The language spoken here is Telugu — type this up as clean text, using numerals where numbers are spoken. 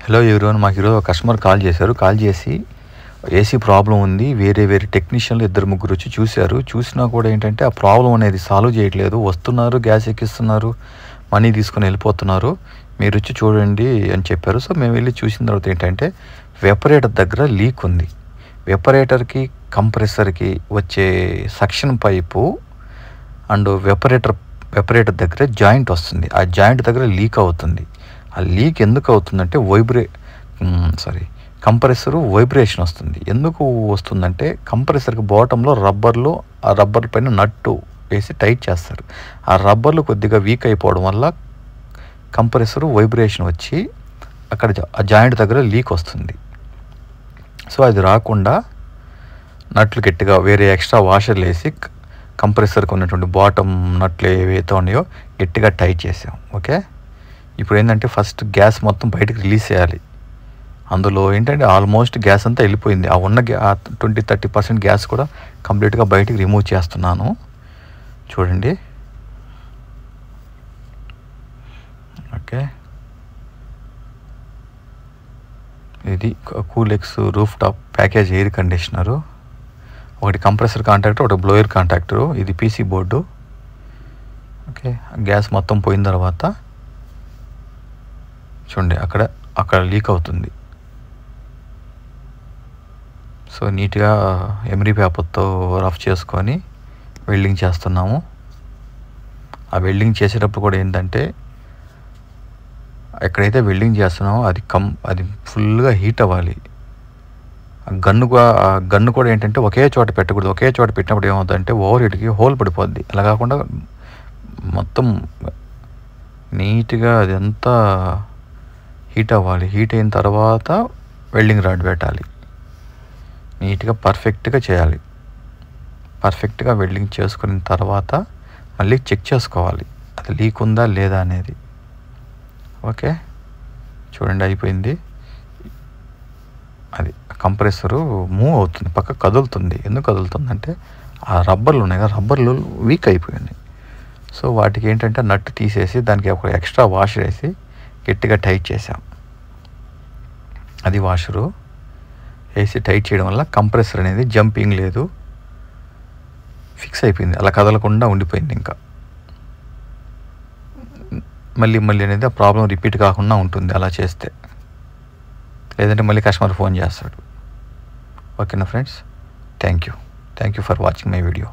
హలో ఎవరివన్, మాకు ఈరోజు ఒక కస్టమర్ కాల్ చేశారు. కాల్ చేసి ఏసీ ప్రాబ్లం ఉంది, వేరే టెక్నీషియన్లు 2-3 వచ్చి చూశారు. చూసినా కూడా ఏంటంటే ఆ ప్రాబ్లం అనేది సాల్వ్ చేయట్లేదు. వస్తున్నారు, గ్యాస్ ఎక్కిస్తున్నారు, మనీ తీసుకొని వెళ్ళిపోతున్నారు, మీరు వచ్చి చూడండి అని చెప్పారు. సో మేము వెళ్ళి చూసిన తర్వాత ఏంటంటే వెపరేటర్ దగ్గర లీక్ ఉంది. వెపరేటర్కి కంప్రెసర్కి వచ్చే సక్షన్ పైపు అండ్ వెపరేటర్ దగ్గర జాయింట్ వస్తుంది. ఆ జాయింట్ దగ్గర లీక్ అవుతుంది. ఆ లీక్ ఎందుకు అవుతుందంటే కంప్రెసరు వైబ్రేషన్ వస్తుంది. ఎందుకు వస్తుందంటే కంప్రెసర్కి బాటంలో రబ్బర్లు, ఆ రబ్బర్ పైన నట్టు వేసి టైట్ చేస్తారు. ఆ రబ్బర్లు కొద్దిగా వీక్ అయిపోవడం వల్ల కంప్రెసరు వైబ్రేషన్ వచ్చి అక్కడ ఆ జాయింట్ దగ్గర లీక్ వస్తుంది. సో అది రాకుండా నట్లు గట్టిగా వేరే ఎక్స్ట్రా వాషర్లు వేసి కంప్రెసర్కి ఉన్నటువంటి బాటమ్ నట్లు ఏవైతే ఉన్నాయో గట్టిగా టైట్ చేసాం. ఓకే, ఇప్పుడు ఏంటంటే ఫస్ట్ గ్యాస్ మొత్తం బయటకు రిలీజ్ చేయాలి. అందులో ఏంటంటే ఆల్మోస్ట్ గ్యాస్ అంతా వెళ్ళిపోయింది. ఆ ఉన్న 20-30% గ్యాస్ కూడా కంప్లీట్గా బయటకు రిమూవ్ చేస్తున్నాను. చూడండి. ఓకే, ఇది Coolex roof top package air conditioner, ఒకటి కంప్రెసర్ కాంటాక్టర్, ఒకటి బ్లోయర్ కాంటాక్టరు, ఇది పీసీ బోర్డు. ఓకే, గ్యాస్ మొత్తం పోయిన తర్వాత చూడండి అక్కడ లీక్ అవుతుంది. సో నీట్గా ఎమరీ పేపర్తో రఫ్ చేసుకొని వెల్డింగ్ చేస్తున్నాము. ఆ వెల్డింగ్ చేసేటప్పుడు కూడా ఏంటంటే ఎక్కడైతే వెల్డింగ్ చేస్తున్నామో అది ఫుల్గా హీట్ అవ్వాలి. ఆ గన్ను కూడా ఏంటంటే ఒకే చోట పెట్టకూడదు. ఒకే చోట పెట్టినప్పుడు ఏమవుతుందంటే ఓవర్ హీట్కి హోల్ పడిపోద్ది. అలా కాకుండా మొత్తం నీట్గా అది అంతా హీట్ అవ్వాలి. హీట్ అయిన తర్వాత వెల్డింగ్ రాడ్ పెట్టాలి. నీట్గా పర్ఫెక్ట్గా చేయాలి. పర్ఫెక్ట్గా వెల్డింగ్ చేసుకున్న తర్వాత మళ్ళీ చెక్ చేసుకోవాలి అది లీక్ ఉందా లేదా అనేది. ఓకే, చూడండి అయిపోయింది. అది కంప్రెసరు మూవ్ అవుతుంది, పక్క కదులుతుంది. ఎందుకు కదులుతుందంటే ఆ రబ్బర్లు ఉన్నాయి కదా, రబ్బర్లు వీక్ అయిపోయినాయి. సో వాటికి ఏంటంటే నట్టు తీసేసి దానికి ఒక ఎక్స్ట్రా వాషర్ వేసి గట్టిగా టైట్ చేసాం. అది వాషరు వేసి టైట్ చేయడం వల్ల కంప్రెసర్ అనేది జంపింగ్ లేదు, ఫిక్స్ అయిపోయింది, అలా కదలకుండా ఉండిపోయింది. ఇంకా మళ్ళీ అనేది ఆ ప్రాబ్లం రిపీట్ కాకుండా ఉంటుంది అలా చేస్తే. లేదంటే మళ్ళీ కస్టమర్ ఫోన్ చేస్తాడు. ఓకేనా friends, thank you for watching my video.